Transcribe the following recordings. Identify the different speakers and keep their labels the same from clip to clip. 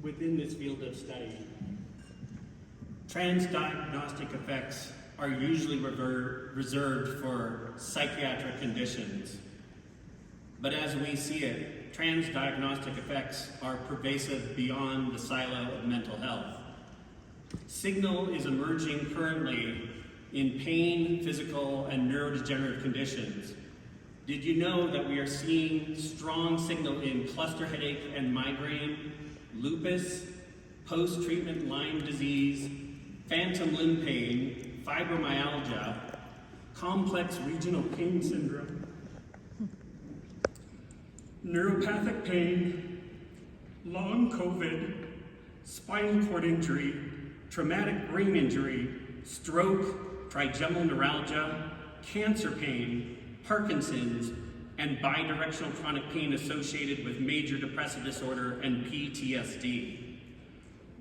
Speaker 1: within this field of study, transdiagnostic effects are usually reserved for psychiatric conditions. But as we see it, transdiagnostic effects are pervasive beyond the silo of mental health. Signal is emerging currently in pain, physical, and neurodegenerative conditions. Did you know that we are seeing strong signal in cluster headache and migraine, lupus, post-treatment Lyme disease, phantom limb pain, fibromyalgia, complex regional pain syndrome, neuropathic pain, long COVID, spinal cord injury, traumatic brain injury, stroke, trigeminal neuralgia, cancer pain, Parkinson's, and bidirectional chronic pain associated with major depressive disorder and PTSD.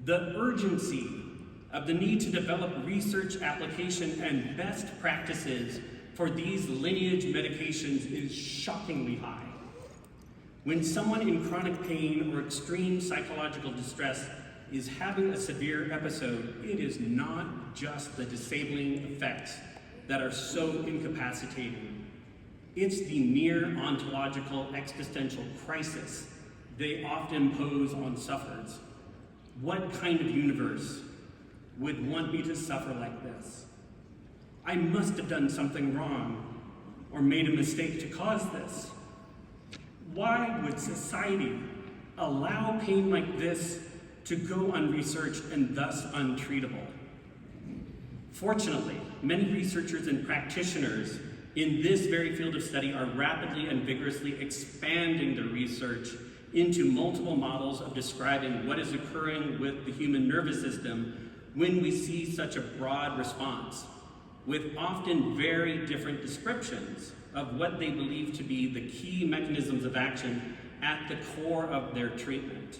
Speaker 1: The urgency of the need to develop research application and best practices for these lineage medications is shockingly high. When someone in chronic pain or extreme psychological distress is having a severe episode, it is not just the disabling effects that are so incapacitating. It's the near ontological existential crisis they often pose on sufferers. What kind of universe would want me to suffer like this? I must have done something wrong or made a mistake to cause this. Why would society allow pain like this to go unresearched and thus untreatable? Fortunately, many researchers and practitioners in this very field of study are rapidly and vigorously expanding their research into multiple models of describing what is occurring with the human nervous system when we see such a broad response, with often very different descriptions of what they believe to be the key mechanisms of action at the core of their treatment.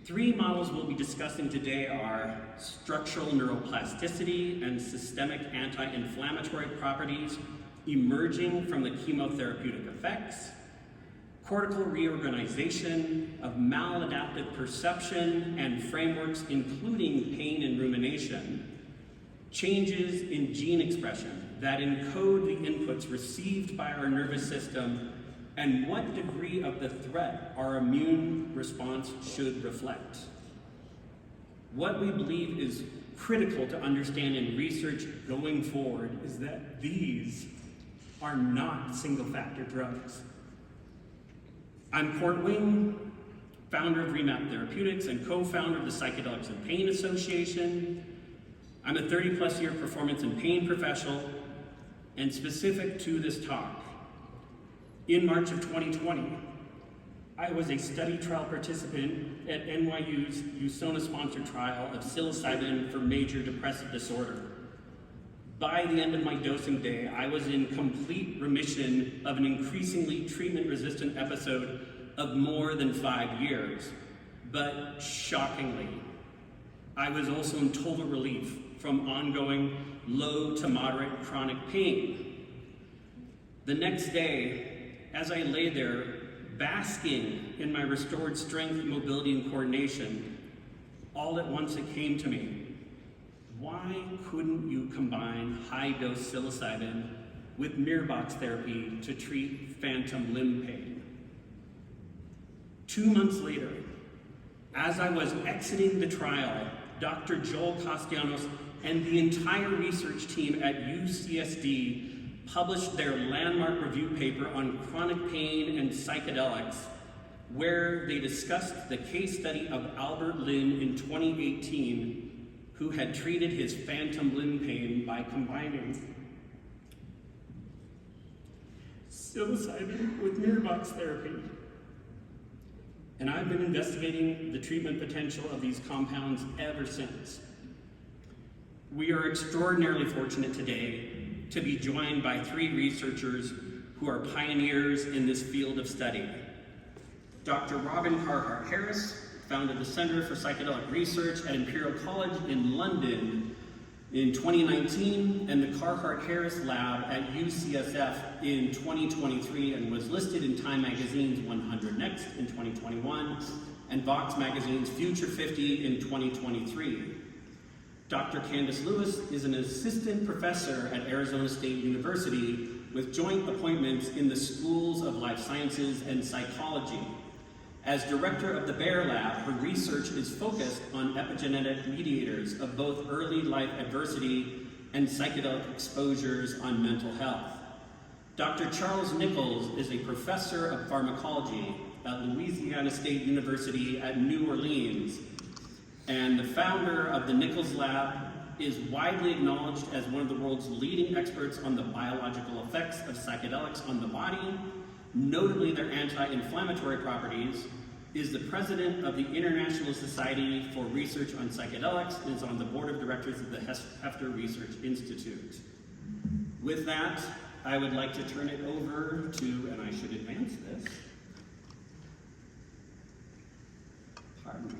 Speaker 1: Three models we'll be discussing today are structural neuroplasticity and systemic anti-inflammatory properties emerging from the chemotherapeutic effects, cortical reorganization of maladaptive perception and frameworks including pain and rumination, changes in gene expression that encode the inputs received by our nervous system, and what degree of the threat our immune response should reflect. What we believe is critical to understand in research going forward is that these are not single-factor drugs. I'm Court Wing, founder of REMAP Therapeutics and co-founder of the Psychedelics and Pain Association. I'm a 30-plus year performance and pain professional, and specific to this talk, in March of 2020, I was a study trial participant at NYU's USONA-sponsored trial of psilocybin for major depressive disorder. By the end of my dosing day, I was in complete remission of an increasingly treatment-resistant episode of more than 5 years. But shockingly, I was also in total relief from ongoing low to moderate chronic pain. The next day, as I lay there, basking in my restored strength, mobility, and coordination, all at once it came to me, why couldn't you combine high-dose psilocybin with mirrorbox therapy to treat phantom limb pain? 2 months later, as I was exiting the trial, Dr. Joel Castellanos and the entire research team at UCSD published their landmark review paper on chronic pain and psychedelics, where they discussed the case study of Albert Lin in 2018, who had treated his phantom limb pain by combining psilocybin with mirrorbox therapy. And I've been investigating the treatment potential of these compounds ever since. We are extraordinarily fortunate today to be joined by 3 researchers who are pioneers in this field of study. Dr. Robin Carhartt Harris founded the Center for Psychedelic Research at Imperial College in London, in 2019, and the Carhartt Harris Lab at UCSF in 2023, and was listed in Time Magazine's 100 Next in 2021, and Vox Magazine's Future 50 in 2023. Dr. Candace Lewis is an assistant professor at Arizona State University with joint appointments in the Schools of Life Sciences and Psychology. As director of the Bear Lab, her research is focused on epigenetic mediators of both early life adversity and psychedelic exposures on mental health. Dr. Charles Nichols is a professor of pharmacology at Louisiana State University at New Orleans, and the founder of the Nichols Lab, is widely acknowledged as one of the world's leading experts on the biological effects of psychedelics on the body, notably their anti-inflammatory properties, is the president of the International Society for Research on Psychedelics, and is on the board of directors of the Hefter Research Institute. With that, I would like to turn it over to, and I should advance this, pardon me.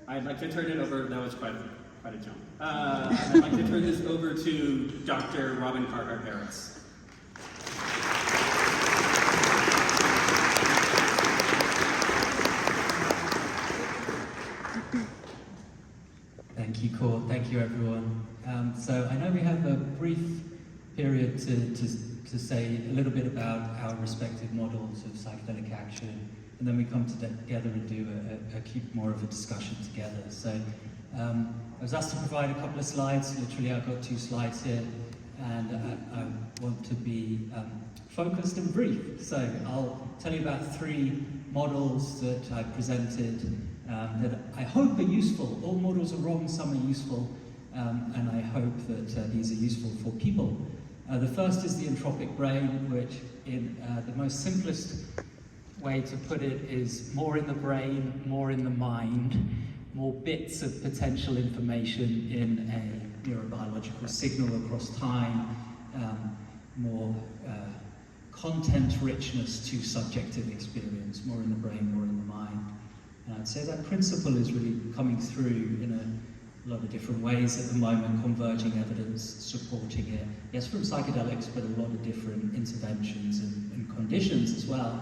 Speaker 1: I'd like to turn it over, that was quite a jump. I'd like to turn this over to Dr. Robin Carhartt Harris.
Speaker 2: Thank you, Cord. Thank you, everyone. So I know we have a brief period to say a little bit about our respective models of psychedelic action, and then we come together and do keep more of a discussion together. So I was asked to provide a couple of slides. Literally, I've got 2 slides here, and I want to be focused and brief. So I'll tell you about 3 models that I presented that I hope are useful. All models are wrong, some are useful, and I hope that these are useful for people. The first is the entropic brain, which in the most simplest way to put it is more in the brain, more in the mind, more bits of potential information in a neurobiological signal across time, more content richness to subjective experience, more in the brain, more in the mind. And I'd say that principle is really coming through in a lot of different ways at the moment, converging evidence supporting it. Yes, from psychedelics, but a lot of different interventions and conditions as well.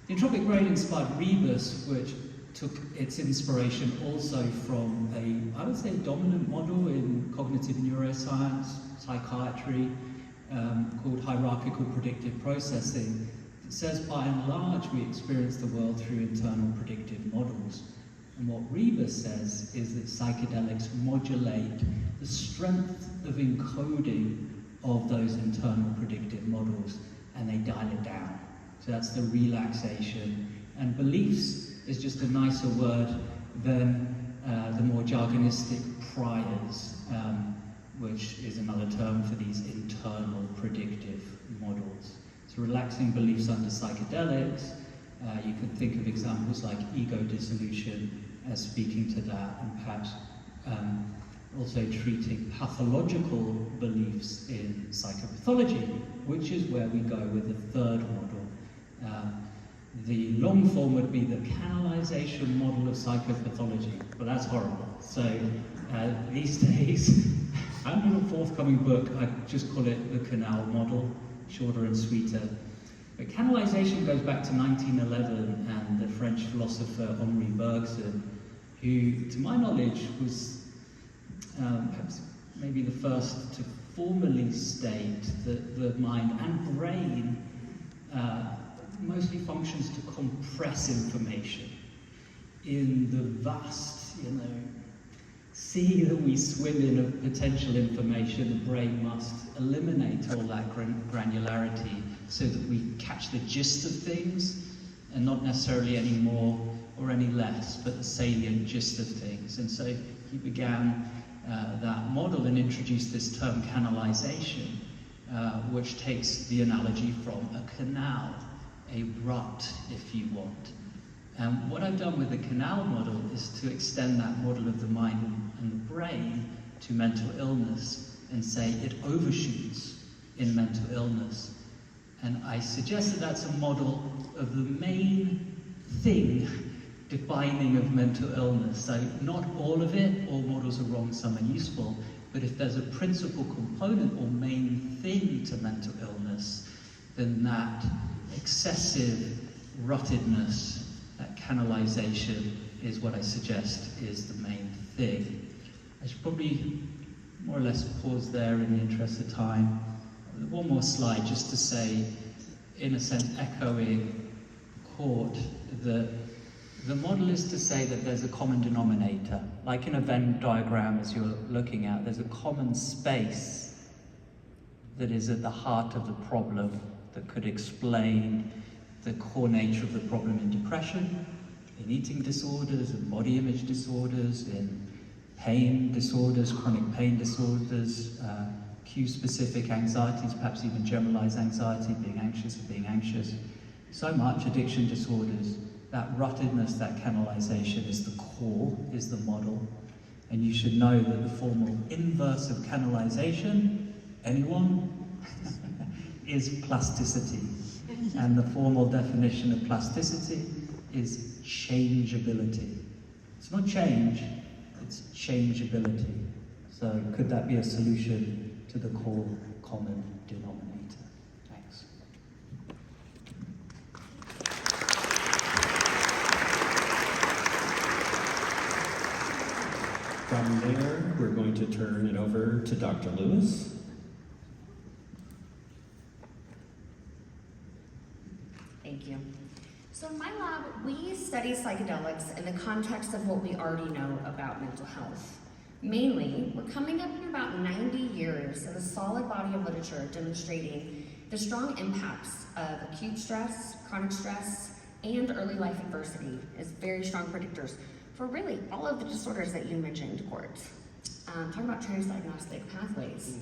Speaker 2: The entropic brain inspired Rebus, which took its inspiration also from I would say, a dominant model in cognitive neuroscience, psychiatry, called hierarchical predictive processing. It says, by and large, we experience the world through internal predictive models. And what Rebus says is that psychedelics modulate the strength of encoding of those internal predictive models, and they dial it down. So that's the relaxation. And beliefs is just a nicer word than the more jargonistic priors, which is another term for these internal predictive models. So relaxing beliefs under psychedelics, you could think of examples like ego dissolution as speaking to that, and perhaps also treating pathological beliefs in psychopathology, which is where we go with the third model. The long form would be the canalization model of psychopathology, but that's horrible. So these days, and in a forthcoming book, I just call it the canal model, shorter and sweeter. But canalization goes back to 1911 and the French philosopher Henri Bergson, who, to my knowledge, was perhaps maybe the first to formally state that the mind and brain mostly functions to compress information in the vast, sea that we swim in of potential information. The brain must eliminate all that granularity so that we catch the gist of things, and not necessarily any more or any less, but the salient gist of things. And so he began that model and introduced this term canalization, which takes the analogy from a canal, a rut, if you want. And what I've done with the canal model is to extend that model of the mind and the brain to mental illness and say it overshoots in mental illness. And I suggest that that's a model of the main thing defining of mental illness. So not all of it, all models are wrong, some are useful, but if there's a principal component or main thing to mental illness, then that excessive ruttedness, that canalization is what I suggest is the main thing. I should probably more or less pause there in the interest of time. One more slide just to say, in a sense, echoing Court, that the model is to say that there's a common denominator. Like in a Venn diagram, as you're looking at, there's a common space that is at the heart of the problem that could explain the core nature of the problem in depression, in eating disorders, in body image disorders, in pain disorders, chronic pain disorders, cue-specific anxieties, perhaps even generalized anxiety, being anxious. So much addiction disorders, that ruttedness, that canalization is the core, is the model. And you should know that the formal inverse of canalization, anyone, is plasticity. And the formal definition of plasticity is changeability. It's not change, it's changeability. So could that be a solution to the core common denominator? Thanks.
Speaker 1: From there, we're going to turn it over to Dr. Lewis.
Speaker 3: Thank you. So in my lab, we study psychedelics in the context of what we already know about mental health. Mainly, we're coming up in about 90 years of a solid body of literature demonstrating the strong impacts of acute stress, chronic stress, and early life adversity as very strong predictors for really all of the disorders that you mentioned, Court. Talking about transdiagnostic pathways.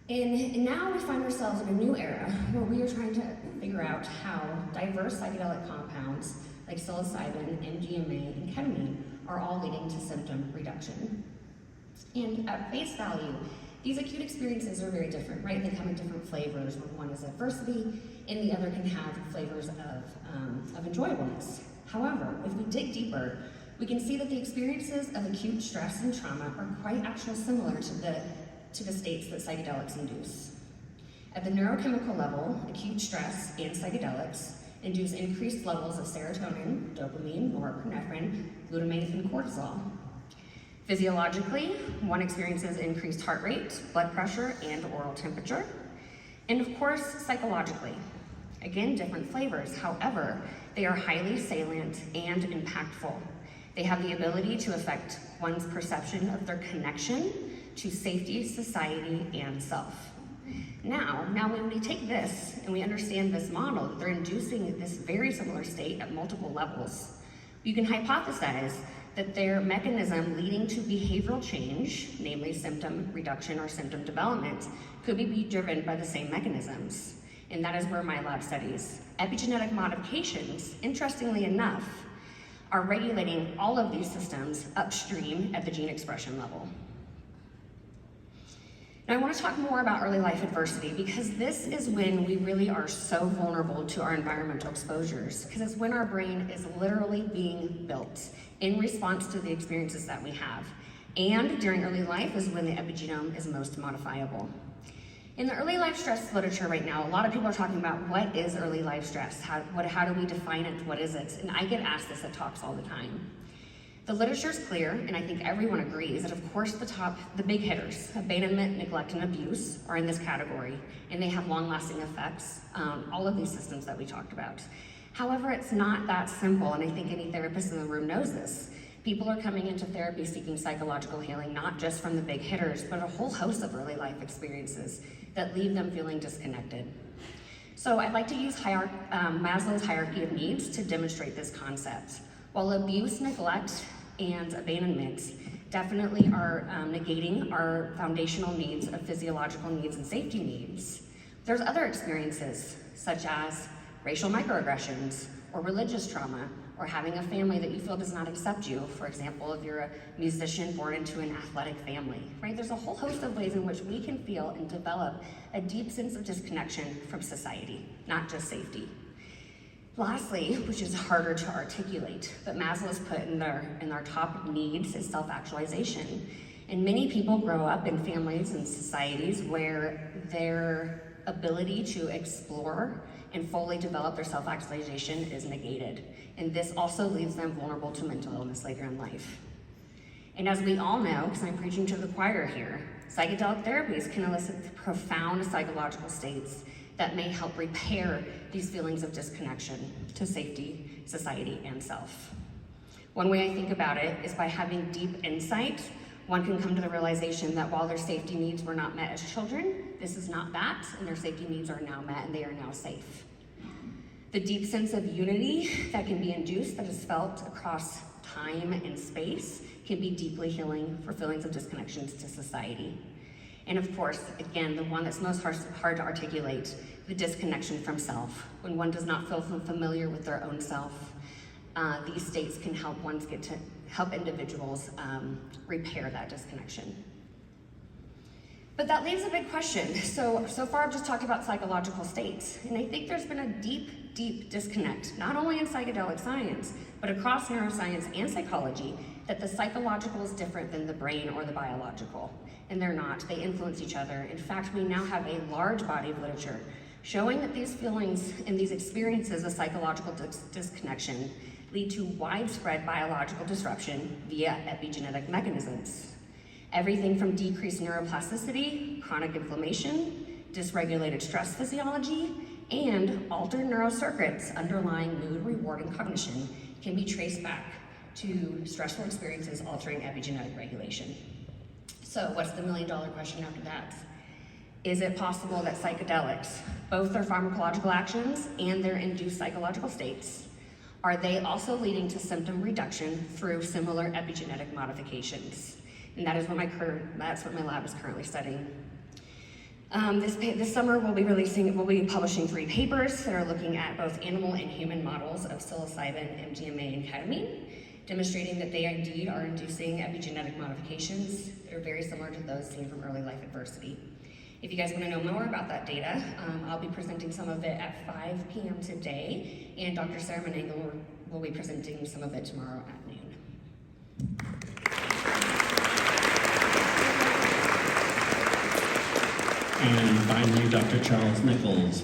Speaker 3: And now we find ourselves in a new era where we are trying to figure out how diverse psychedelic compounds like psilocybin, MDMA, and ketamine are all leading to symptom reduction. And at face value, these acute experiences are very different, right? They come in different flavors, where one is adversity and the other can have flavors of enjoyableness. However, if we dig deeper, we can see that the experiences of acute stress and trauma are quite actually similar to the states that psychedelics induce. At the neurochemical level, acute stress and psychedelics induce increased levels of serotonin, dopamine, norepinephrine, glutamate, and cortisol. Physiologically, one experiences increased heart rate, blood pressure, and oral temperature. And of course, psychologically, again, different flavors. However, they are highly salient and impactful. They have the ability to affect one's perception of their connection to safety, society, and self. Now when we take this and we understand this model, that they're inducing this very similar state at multiple levels, you can hypothesize that their mechanism leading to behavioral change, namely symptom reduction or symptom development, could be driven by the same mechanisms. And that is where my lab studies. Epigenetic modifications, interestingly enough, are regulating all of these systems upstream at the gene expression level. Now I want to talk more about early life adversity because this is when we really are so vulnerable to our environmental exposures, because it's when our brain is literally being built in response to the experiences that we have. And during early life is when the epigenome is most modifiable. In the early life stress literature right now, a lot of people are talking about what is early life stress? How do we define it? What is it? And I get asked this at talks all the time. The literature is clear, and I think everyone agrees that of course the big hitters, abandonment, neglect, and abuse are in this category, and they have long-lasting effects on all of these systems that we talked about. However, it's not that simple, and I think any therapist in the room knows this. People are coming into therapy seeking psychological healing, not just from the big hitters, but a whole host of early life experiences that leave them feeling disconnected. So I'd like to use Maslow's hierarchy of needs to demonstrate this concept. While abuse, neglect, and abandonment definitely are negating our foundational needs of physiological needs and safety needs, there's other experiences such as racial microaggressions or religious trauma or having a family that you feel does not accept you. For example, if you're a musician born into an athletic family, right? There's a whole host of ways in which we can feel and develop a deep sense of disconnection from society, not just safety. Lastly, which is harder to articulate, but Maslow's put in our top needs is self-actualization. And many people grow up in families and societies where their ability to explore and fully develop their self-actualization is negated. And this also leaves them vulnerable to mental illness later in life. And as we all know, because I'm preaching to the choir here, psychedelic therapies can elicit profound psychological states that may help repair these feelings of disconnection to safety, society, and self. One way I think about it is by having deep insight, one can come to the realization that while their safety needs were not met as children, this is not that, and their safety needs are now met and they are now safe. The deep sense of unity that can be induced, that is felt across time and space, can be deeply healing for feelings of disconnections to society. And of course, again, the one that's most hard to articulate, the disconnection from self. When one does not feel familiar with their own self, these states can help help individuals repair that disconnection. But that leaves a big question. So far I've just talked about psychological states, and I think there's been a deep, deep disconnect, not only in psychedelic science, but across neuroscience and psychology, that the psychological is different than the brain or the biological. And they're not, they influence each other. In fact, we now have a large body of literature showing that these feelings and these experiences of psychological disconnection lead to widespread biological disruption via epigenetic mechanisms. Everything from decreased neuroplasticity, chronic inflammation, dysregulated stress physiology, and altered neurocircuits underlying mood, reward, and cognition can be traced back to stressful experiences altering epigenetic regulation. So what's the million-dollar question after that? Is it possible that psychedelics, both their pharmacological actions and their induced psychological states, are they also leading to symptom reduction through similar epigenetic modifications? And that is what that's what my lab is currently studying. This summer we'll be publishing 3 papers that are looking at both animal and human models of psilocybin, MDMA, and ketamine, demonstrating that they indeed are inducing epigenetic modifications that are very similar to those seen from early life adversity. If you guys want to know more about that data, I'll be presenting some of it at 5 p.m. today, and Dr. Sarah Menangle will be presenting some of it tomorrow at noon.
Speaker 1: And finally, Dr. Charles Nichols.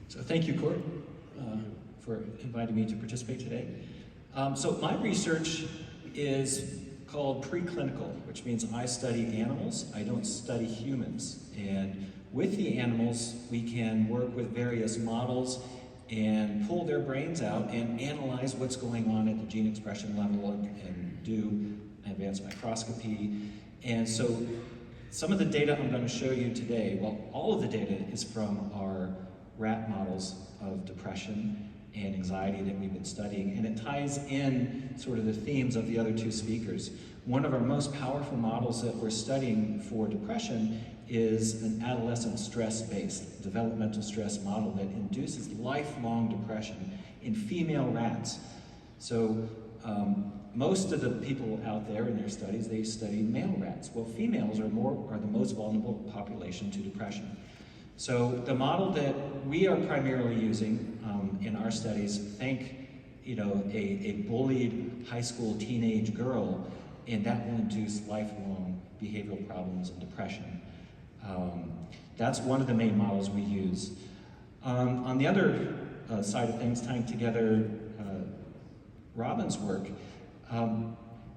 Speaker 4: So thank you, Court, for inviting me to participate today. So my research is called preclinical, which means I study animals, I don't study humans. And with the animals, we can work with various models and pull their brains out and analyze what's going on at the gene expression level and do advanced microscopy. And so some of the data I'm going to show you today, well, all of the data is from our rat models of depression and anxiety that we've been studying, and it ties in sort of the themes of the other 2 speakers. One of our most powerful models that we're studying for depression is an adolescent stress-based developmental stress model that induces lifelong depression in female rats. So most of the people out there in their studies, they study male rats. Well, females are the most vulnerable population to depression. So the model that we are primarily using in our studies, think, a bullied high school teenage girl, and that will induce lifelong behavioral problems and depression. That's one of the main models we use. On the other side of things, tying together Robin's work,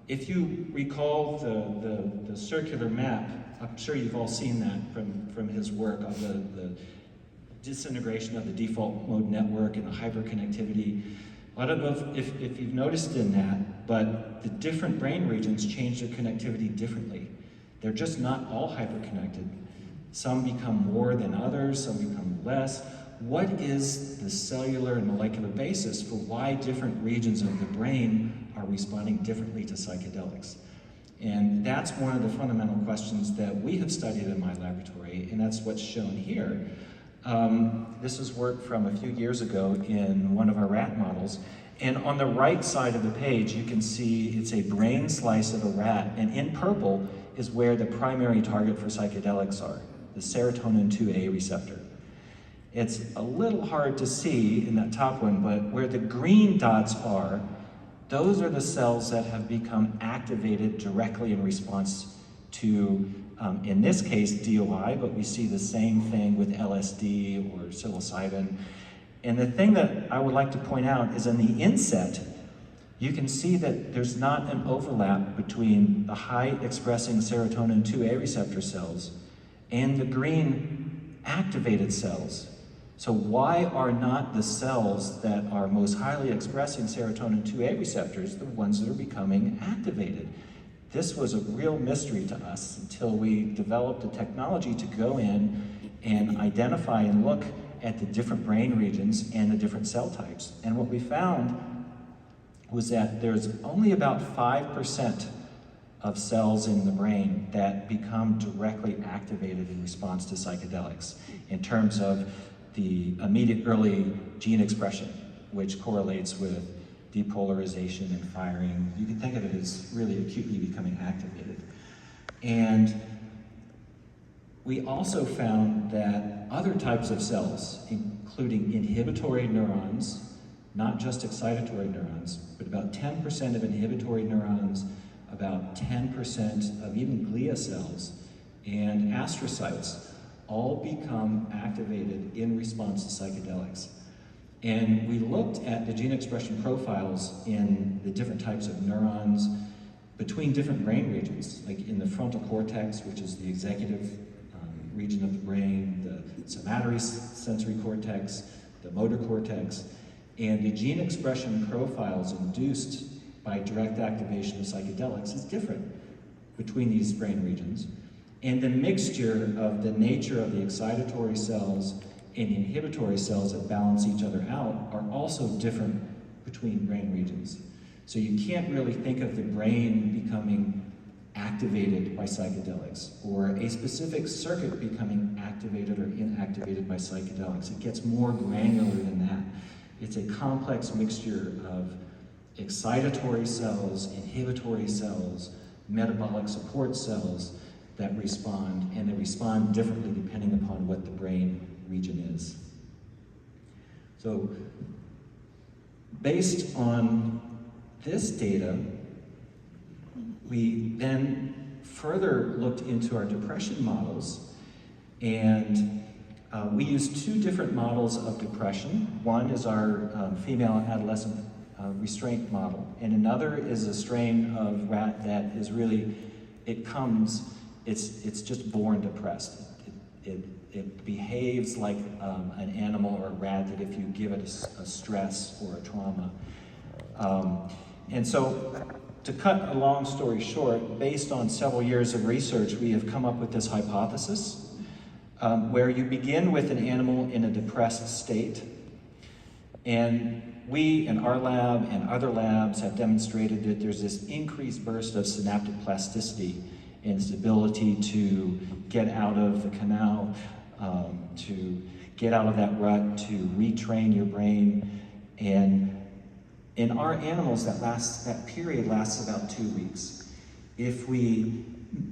Speaker 4: if you recall the circular map, I'm sure you've all seen that from his work of the disintegration of the default mode network and the hyperconnectivity. I don't know if you've noticed in that, but the different brain regions change their connectivity differently. They're just not all hyperconnected. Some become more than others, some become less. What is the cellular and molecular basis for why different regions of the brain are responding differently to psychedelics? And that's one of the fundamental questions that we have studied in my laboratory, and that's what's shown here. This is work from a few years ago in one of our rat models. And on the right side of the page, you can see it's a brain slice of a rat, and in purple is where the primary target for psychedelics are, the serotonin 2A receptor. It's a little hard to see in that top one, but where the green dots are, those are the cells that have become activated directly in response to, in this case, DOI, but we see the same thing with LSD or psilocybin. And the thing that I would like to point out is in the inset, you can see that there's not an overlap between the high-expressing serotonin 2A receptor cells and the green activated cells. So why are not the cells that are most highly expressing serotonin 2A receptors the ones that are becoming activated? This was a real mystery to us until we developed a technology to go in and identify and look at the different brain regions and the different cell types. And what we found was that there's only about 5% of cells in the brain that become directly activated in response to psychedelics in terms of the immediate early gene expression, which correlates with depolarization and firing. You can think of it as really acutely becoming activated. And we also found that other types of cells, including inhibitory neurons, not just excitatory neurons, but about 10% of inhibitory neurons, about 10% of even glia cells, and astrocytes all become activated in response to psychedelics. And we looked at the gene expression profiles in the different types of neurons between different brain regions, like in the frontal cortex, which is the executive region of the brain, the somatory sensory cortex, the motor cortex, and the gene expression profiles induced by direct activation of psychedelics is different between these brain regions. And the mixture of the nature of the excitatory cells and the inhibitory cells that balance each other out are also different between brain regions. So you can't really think of the brain becoming activated by psychedelics or a specific circuit becoming activated or inactivated by psychedelics. It gets more granular than that. It's a complex mixture of excitatory cells, inhibitory cells, metabolic support cells that respond, and they respond differently depending upon what the brain region is. So, based on this data, we then further looked into our depression models, and we used two different models of depression. One is our female adolescent restraint model, and another is a strain of rat that is really, it's just born depressed. It behaves like an animal or a rat that if you give it a stress or a trauma. And so, to cut a long story short, based on several years of research, we have come up with this hypothesis where you begin with an animal in a depressed state, and we in our lab and other labs have demonstrated that there's this increased burst of synaptic plasticity and its ability to get out of the canal, to get out of that rut, to retrain your brain. And in our animals, that period lasts about 2 weeks. If we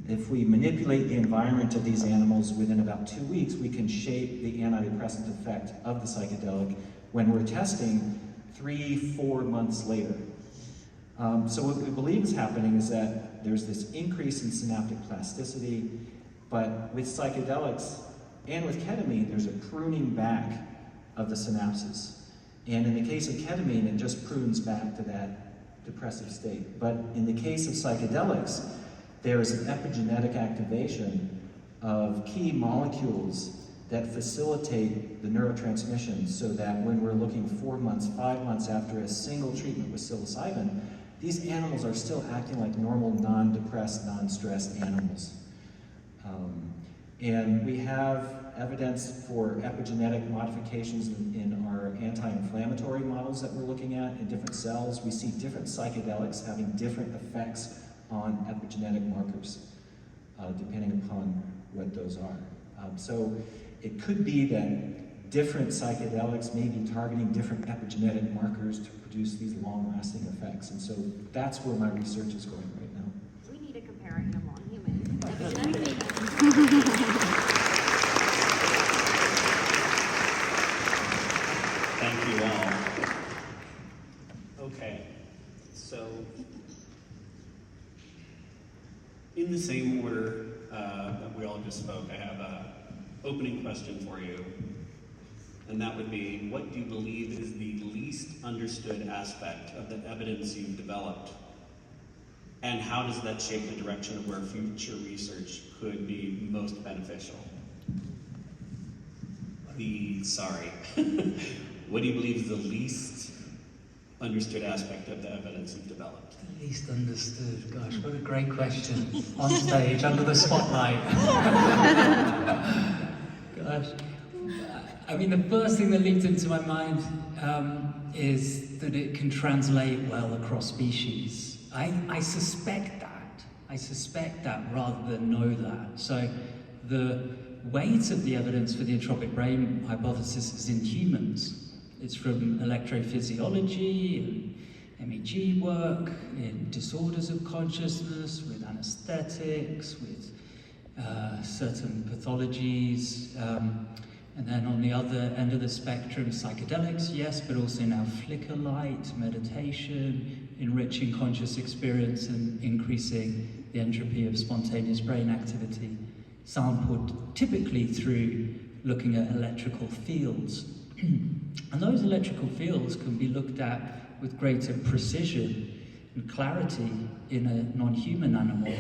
Speaker 4: manipulate the environment of these animals within about 2 weeks, we can shape the antidepressant effect of the psychedelic when we're testing 3-4 months later. So what we believe is happening is that there's this increase in synaptic plasticity, but with psychedelics and with ketamine, there's a pruning back of the synapses. And in the case of ketamine, it just prunes back to that depressive state. But in the case of psychedelics, there is an epigenetic activation of key molecules that facilitate the neurotransmission so that when we're looking 4 months, 5 months after a single treatment with psilocybin, these animals are still acting like normal, non-depressed, non-stressed animals. And we have evidence for epigenetic modifications in our anti-inflammatory models that we're looking at in different cells. We see different psychedelics having different effects on epigenetic markers, depending upon what those are. So it could be that different psychedelics may be targeting different epigenetic markers to produce these long-lasting effects. And so that's where my research is going right now.
Speaker 3: We need to compare animal and human.
Speaker 1: Okay, so in the same order that we all just spoke, I have an opening question for you, and that would be, what do you believe is the least understood aspect of the evidence you've developed, and how does that shape the direction of where future research could be most beneficial? What do you believe is the least understood aspect of the evidence you've developed?
Speaker 2: The least understood. Gosh, what a great question. On stage, under the spotlight. Gosh. I mean, the first thing that leaped into my mind is that it can translate well across species. I suspect that rather than know that. So the weight of the evidence for the entropic brain hypothesis is in humans. It's from electrophysiology and MEG work, in disorders of consciousness, with anesthetics, with certain pathologies, and then on the other end of the spectrum, psychedelics, yes, but also now flicker light, meditation, enriching conscious experience and increasing the entropy of spontaneous brain activity, sampled typically through looking at electrical fields. And those electrical fields can be looked at with greater precision and clarity in a non-human animal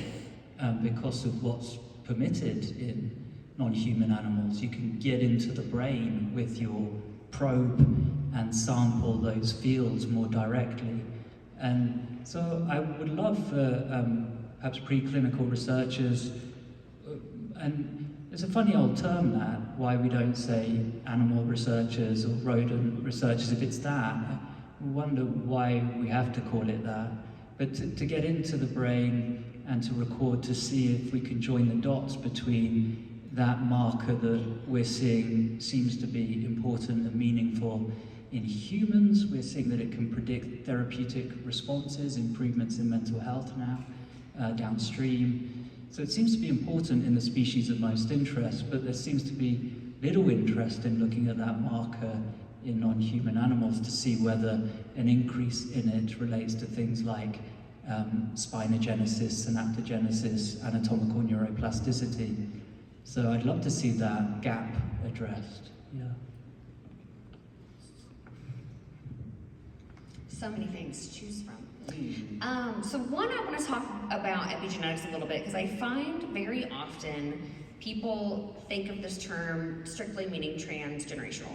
Speaker 2: because of what's permitted in non-human animals. You can get into the brain with your probe and sample those fields more directly. And so I would love for perhaps preclinical researchers, and it's a funny old term that, why we don't say animal researchers or rodent researchers if it's that. I wonder why we have to call it that. But to get into the brain and to record, to see if we can join the dots between that marker that we're seeing seems to be important and meaningful in humans. We're seeing that it can predict therapeutic responses, improvements in mental health now, downstream. So it seems to be important in the species of most interest, but there seems to be little interest in looking at that marker in non-human animals to see whether an increase in it relates to things like spinogenesis, synaptogenesis, anatomical neuroplasticity. So I'd love to see that gap addressed. Yeah.
Speaker 3: So many things to choose from. So one, I want to talk about epigenetics a little bit, because I find very often people think of this term strictly meaning transgenerational,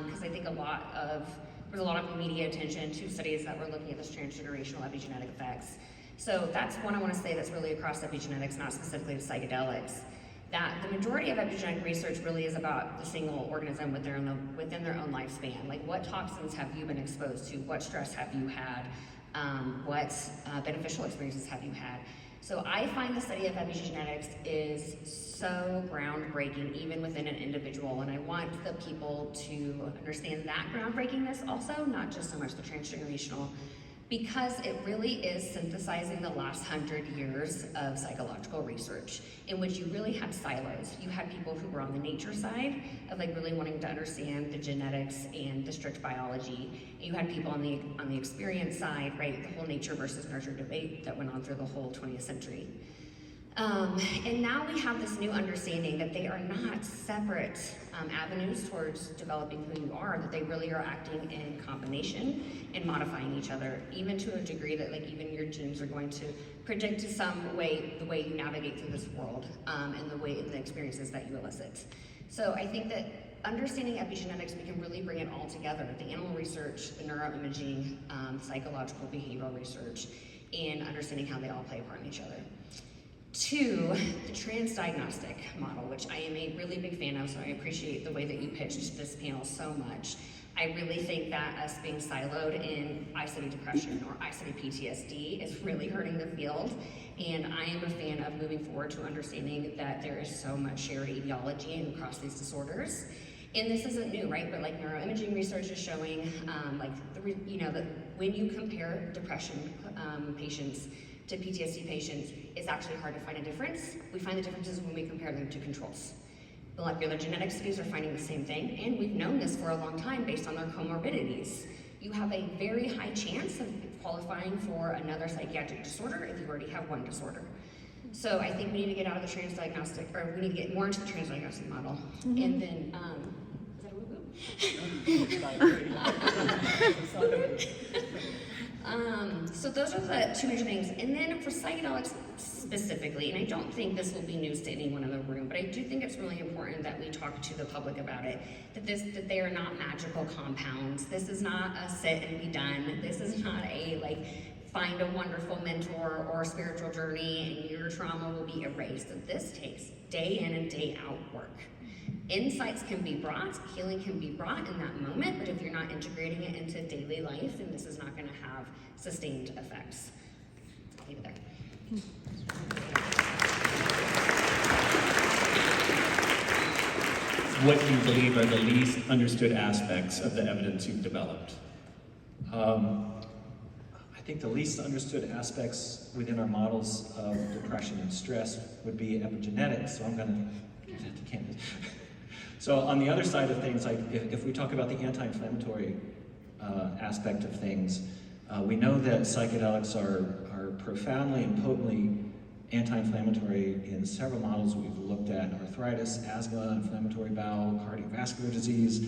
Speaker 3: because I think there's a lot of media attention to studies that were looking at this transgenerational epigenetic effects. So that's one I want to say that's really across epigenetics, not specifically to psychedelics. That the majority of epigenetic research really is about the single organism within their own lifespan. Like, what toxins have you been exposed to? What stress have you had? What beneficial experiences have you had? So I find the study of epigenetics is so groundbreaking, even within an individual, and I want the people to understand that groundbreakingness also, not just so much the transgenerational, because it really is synthesizing the last 100 years of psychological research, in which you really had silos. You had people who were on the nature side of like really wanting to understand the genetics and the strict biology. And you had people on the experience side, right? The whole nature versus nurture debate that went on through the whole 20th century. And now we have this new understanding that they are not separate avenues towards developing who you are, that they really are acting in combination and modifying each other, even to a degree that like even your genes are going to predict to some way the way you navigate through this world and the experiences that you elicit. So I think that understanding epigenetics, we can really bring it all together. The animal research, the neuroimaging, psychological behavioral research, and understanding how they all play a part in each other. To the Transdiagnostic model, which I am a really big fan of, so I appreciate the way that you pitched this panel so much. I really think that us being siloed in I study depression or I study PTSD is really hurting the field, and I am a fan of moving forward to understanding that there is so much shared etiology across these disorders. And this isn't new, right? But like neuroimaging research is showing, that when you compare depression patients to PTSD patients, it's actually hard to find a difference. We find the differences when we compare them to controls. Molecular genetic studies are finding the same thing, and we've known this for a long time based on their comorbidities. you have a very high chance of qualifying for another psychiatric disorder if you already have one disorder. So I think we need to get out of the transdiagnostic, or we need to get more into the transdiagnostic model. And then, is that a woo-woo? So those are the two major things. And then for psychedelics specifically, and I don't think this will be news to anyone in the room, but I do think it's really important that we talk to the public about it, that they are not magical compounds. This is not a sit and be done. This is not a find a wonderful mentor or spiritual journey and your trauma will be erased. So this takes day in and day out work. Insights can be brought, healing can be brought in that moment, but if you're not integrating it into daily life, then this is not going to have sustained effects. I'll leave it there.
Speaker 1: What do you believe are the least understood aspects of the evidence you've developed?
Speaker 4: I think the least understood aspects within our models of depression and stress would be epigenetics, so I'm going to give that to Candace. So on the other side of things, like if we talk about the anti-inflammatory aspect of things, we know that psychedelics are profoundly and potently anti-inflammatory in several models we've looked at: arthritis, asthma, inflammatory bowel, cardiovascular disease.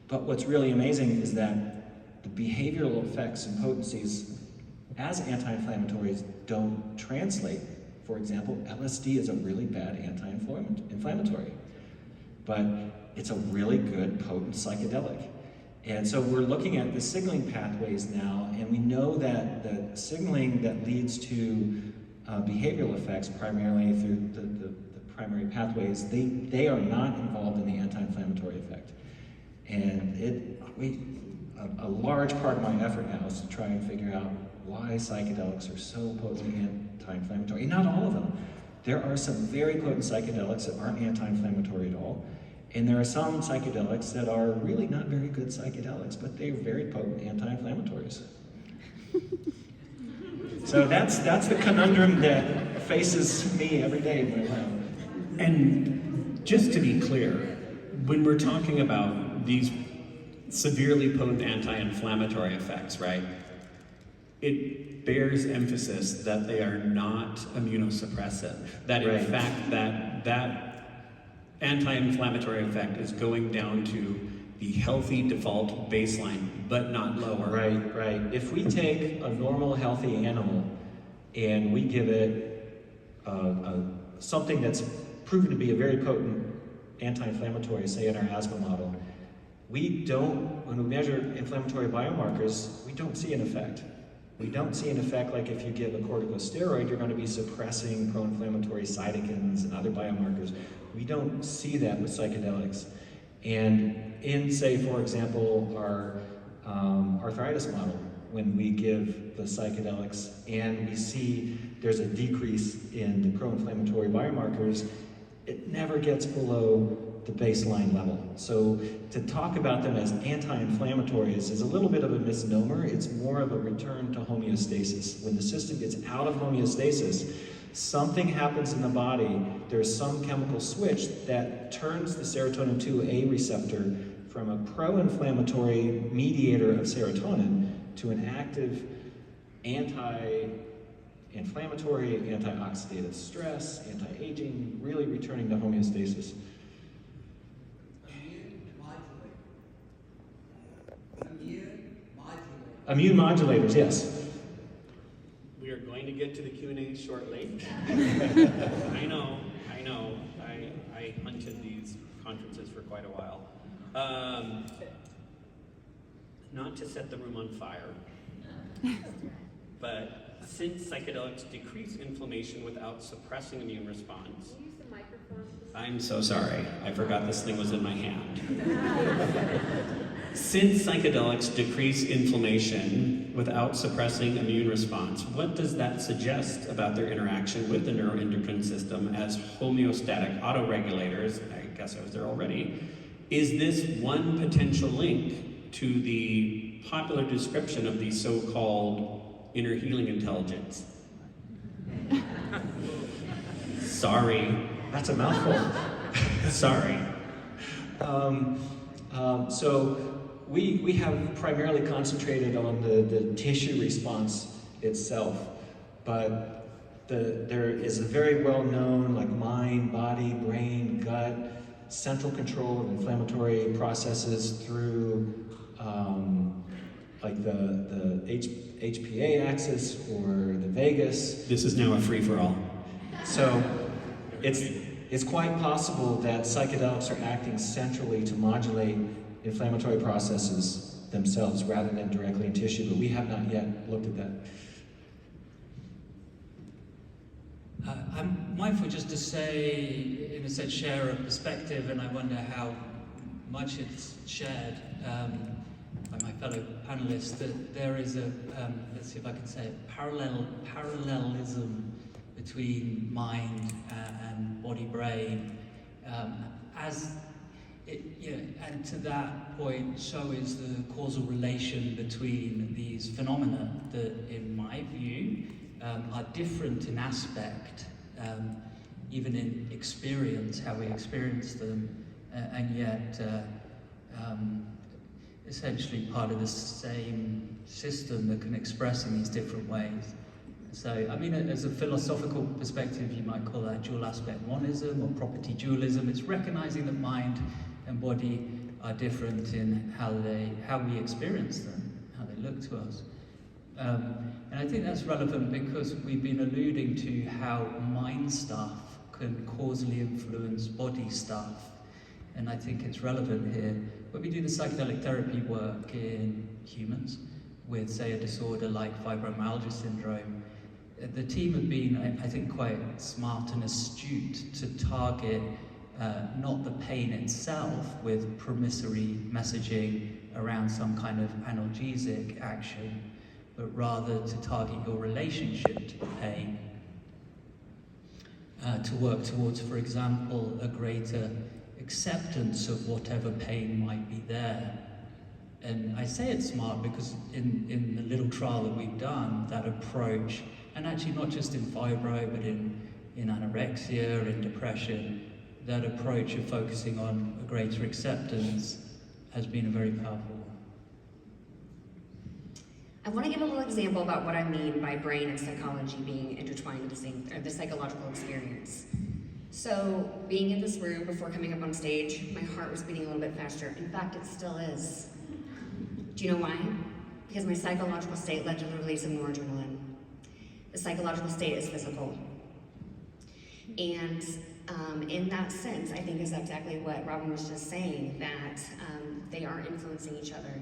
Speaker 4: But what's really amazing is that the behavioral effects and potencies as anti-inflammatories don't translate. For example, LSD is a really bad anti-inflammatory, but it's a really good, potent psychedelic. And so we're looking at the signaling pathways now, and we know that the signaling that leads to behavioral effects, primarily through the primary pathways, they are not involved in the anti-inflammatory effect. And a large part of my effort now is to try and figure out why psychedelics are so potently anti-inflammatory. And not all of them. There are some very potent psychedelics that aren't anti-inflammatory at all. And there are some psychedelics that are really not very good psychedelics, but they're very potent anti-inflammatories. So that's the conundrum that faces me every day when I'm around.
Speaker 1: And just to be clear, when we're talking about these severely potent anti-inflammatory effects, right, it bears emphasis that they are not immunosuppressive. That in fact, that anti-inflammatory effect is going down to the healthy default baseline, but not lower.
Speaker 4: Right. If we take a normal, healthy animal and we give it something that's proven to be a very potent anti-inflammatory, say in our asthma model, when we measure inflammatory biomarkers, we don't see an effect. We don't see an effect like if you give a corticosteroid, you're going to be suppressing pro-inflammatory cytokines and other biomarkers. We don't see that with psychedelics. And in, say, for example, our arthritis model, when we give the psychedelics and we see there's a decrease in the pro-inflammatory biomarkers, it never gets below the baseline level. So to talk about them as anti-inflammatories is a little bit of a misnomer. It's more of a return to homeostasis. When the system gets out of homeostasis, something happens in the body. There's some chemical switch that turns the serotonin 2A receptor from a pro-inflammatory mediator of serotonin to an active anti-inflammatory, anti-oxidative stress, anti-aging, really returning to homeostasis. Immune modulators, yes.
Speaker 1: We are going to get to the Q&A shortly. I know. I hunted these conferences for quite a while. Not to set the room on fire, but since psychedelics decrease inflammation without suppressing immune response.
Speaker 5: Can you use the microphone?
Speaker 1: I'm so sorry. I forgot this thing was in my hand. Since psychedelics decrease inflammation without suppressing immune response, what does that suggest about their interaction with the neuroendocrine system as homeostatic autoregulators? I guess I was there already. Is this one potential link to the popular description of the so-called inner healing intelligence? Sorry.
Speaker 4: That's a mouthful.
Speaker 1: Sorry.
Speaker 4: So we have primarily concentrated on the tissue response itself, but there is a very well-known like mind, body, brain, gut, central control of inflammatory processes through like the HPA axis or the vagus.
Speaker 1: This is now a free-for-all.
Speaker 4: So it's quite possible that psychedelics are acting centrally to modulate inflammatory processes themselves rather than directly in tissue, but we have not yet looked at that.
Speaker 2: I'm mindful just to say, in a sense, share a perspective, and I wonder how much it's shared by my fellow panelists, that there is a, let's see if I can say it, parallelism between mind and body-brain, and to that point, so is the causal relation between these phenomena that, in my view, are different in aspect, even in experience, how we experience them, and yet essentially part of the same system that can express in these different ways. So, I mean, as a philosophical perspective, you might call that dual aspect monism or property dualism. It's recognizing that mind and body are different in how we experience them, how they look to us. And I think that's relevant because we've been alluding to how mind stuff can causally influence body stuff. And I think it's relevant here. When we do the psychedelic therapy work in humans with, say, a disorder like fibromyalgia syndrome, the team have been, I think, quite smart and astute to target not the pain itself with promissory messaging around some kind of analgesic action, but rather to target your relationship to the pain. To work towards, for example, a greater acceptance of whatever pain might be there. And I say it's smart because in the little trial that we've done, that approach, and actually not just in fibro, but in anorexia, in depression, that approach of focusing on a greater acceptance has been a very powerful one.
Speaker 3: I want to give a little example about what I mean by brain and psychology being intertwined in the psychological experience. So, being in this room before coming up on stage, my heart was beating a little bit faster. In fact, it still is. Do you know why? Because my psychological state led to the release of noradrenaline. The psychological state is physical. And in that sense, I think is exactly what Robin was just saying, that they are influencing each other.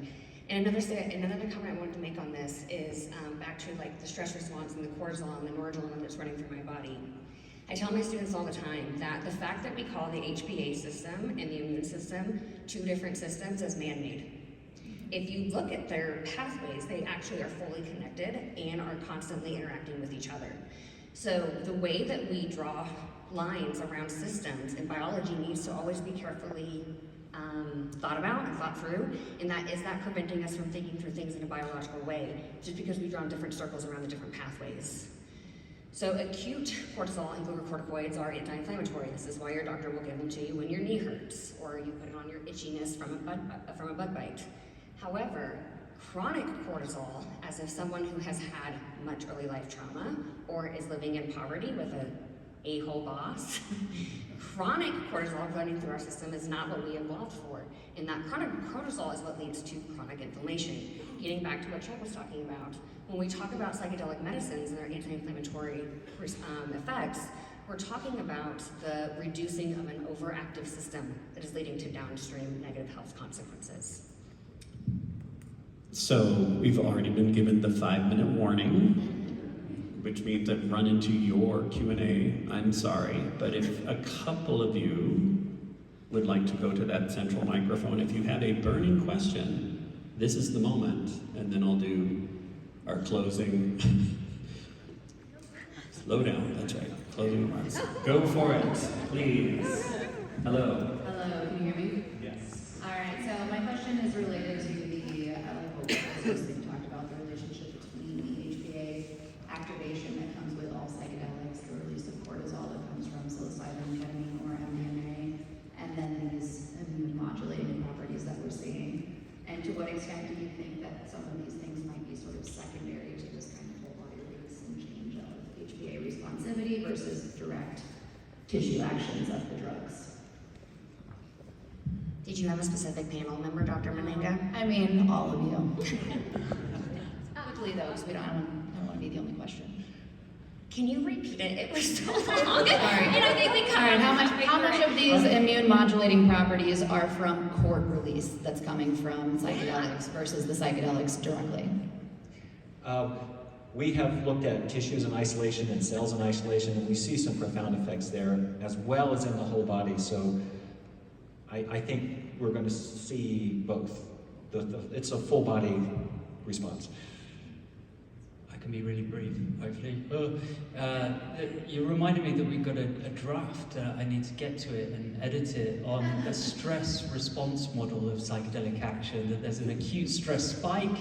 Speaker 3: And another comment I wanted to make on this is back to like the stress response and the cortisol and the noradrenaline that's running through my body. I tell my students all the time that the fact that we call the HPA system and the immune system two different systems is man-made. If you look at their pathways, they actually are fully connected and are constantly interacting with each other. So the way that we draw lines around systems in biology needs to always be carefully thought about and thought through, and that is that preventing us from thinking through things in a biological way, just because we've drawn different circles around the different pathways. So acute cortisol and glucocorticoids are anti-inflammatory. This is why your doctor will give them to you when your knee hurts, or you put it on your itchiness from a bug bite. However, chronic cortisol, as if someone who has had much early life trauma or is living in poverty with an a-hole boss, chronic cortisol running through our system is not what we evolved for. And that chronic cortisol is what leads to chronic inflammation. Getting back to what Chuck was talking about, when we talk about psychedelic medicines and their anti-inflammatory effects, we're talking about the reducing of an overactive system that is leading to downstream negative health consequences.
Speaker 1: So we've already been given the 5-minute warning, which means I've run into your Q&A. I'm sorry, but if a couple of you would like to go to that central microphone, if you have a burning question, this is the moment, and then I'll do our closing. Slow down, that's right, closing remarks. Go for it, please. Hello.
Speaker 5: Hello, can you hear me?
Speaker 1: Yes.
Speaker 5: All right, so my question is related to the, as we talked about, the relationship between the HPA activation that comes with all psychedelics, the release of cortisol that comes from psilocybin, ketamine, or MDMA, and then these immune modulating properties that we're seeing. And to versus direct tissue actions of the drugs.
Speaker 3: Did you have a specific panel member, Dr. Menenga?
Speaker 5: I mean, all of you. Quickly though, because I don't want to be the only question.
Speaker 3: Can you repeat it? It was so long.
Speaker 5: Sorry.
Speaker 3: And I think we
Speaker 5: All right, how much of these immune modulating properties are from cord release that's coming from psychedelics versus the psychedelics directly?
Speaker 4: We have looked at tissues in isolation and cells in isolation, and we see some profound effects there, as well as in the whole body. So I think we're going to see both. It's a full body response.
Speaker 2: I can be really brief, hopefully. You reminded me that we've got a draft. I need to get to it and edit it on a stress response model of psychedelic action, that there's an acute stress spike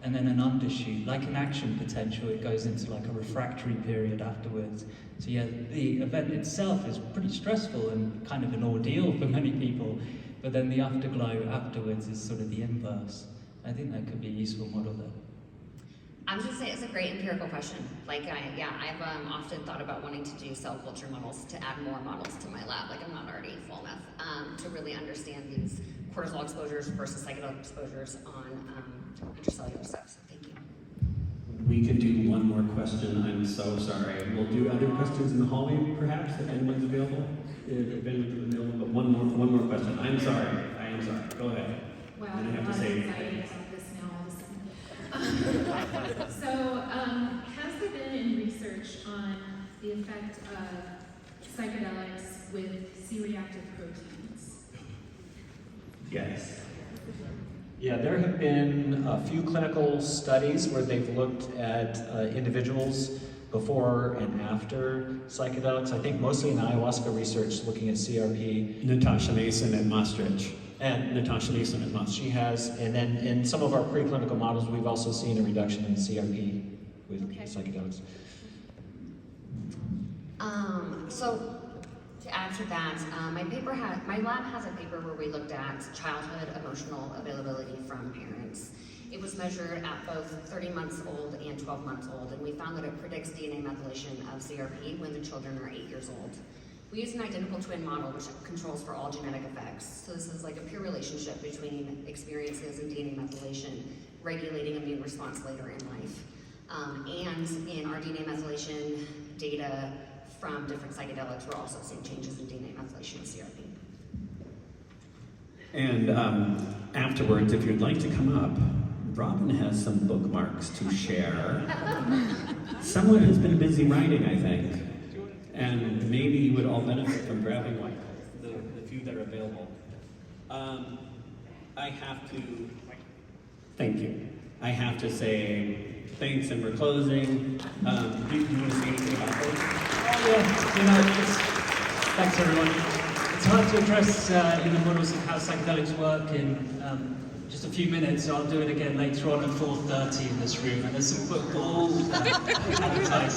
Speaker 2: and then an undershoot. Like an action potential, it goes into like a refractory period afterwards. So yeah, the event itself is pretty stressful and kind of an ordeal for many people, but then the afterglow afterwards is sort of the inverse. I think that could be a useful model there.
Speaker 3: I was just saying it's a great empirical question. Like, I've often thought about wanting to do cell culture models to add more models to my lab. Like, I'm not already full enough to really understand these cortisol exposures versus psychedelic exposures on intracellular stuff. So thank you.
Speaker 1: We could do one more question. I'm so sorry. We'll do other questions in the hallway, perhaps, if anyone's available. If anyone's available, but one more question. I'm sorry. I am sorry. Go ahead.
Speaker 6: Wow,
Speaker 1: And I have
Speaker 6: a
Speaker 1: to
Speaker 6: lot
Speaker 1: say-
Speaker 6: of anxiety about this now all of a sudden. So, has there been any research on the effect of psychedelics with C-reactive proteins?
Speaker 1: Yes.
Speaker 4: Yeah, there have been a few clinical studies where they've looked at individuals before and after psychedelics. I think mostly in ayahuasca research looking at CRP.
Speaker 1: Natasha Mason at Maastricht.
Speaker 4: And
Speaker 1: Natasha Mason at Maastricht.
Speaker 4: she has, and then in some of our preclinical models, we've also seen a reduction in CRP with
Speaker 3: Okay.
Speaker 4: psychedelics.
Speaker 3: So to add to that, my lab has a paper where we looked at childhood emotional availability from parents. It was measured at both 30 months old and 12 months old, and we found that it predicts DNA methylation of CRP when the children are 8 years old. We used an identical twin model which controls for all genetic effects. So this is like a pure relationship between experiences and DNA methylation regulating immune response later in life. And in our DNA methylation data from different psychedelics, we're also seeing changes in DNA methylation of CRP.
Speaker 1: And afterwards, if you'd like to come up, Robin has some bookmarks to share. Someone has been busy writing, I think. And maybe you would all benefit from grabbing one, the few that are available. I have to, thank you. I have to say thanks, and we're closing. Do you want to say anything about this?
Speaker 2: Oh yeah, thanks everyone. It's hard to address in the models of how psychedelics work in just a few minutes, so I'll do it again later on at 4:30 in this room, and there's some football advertising.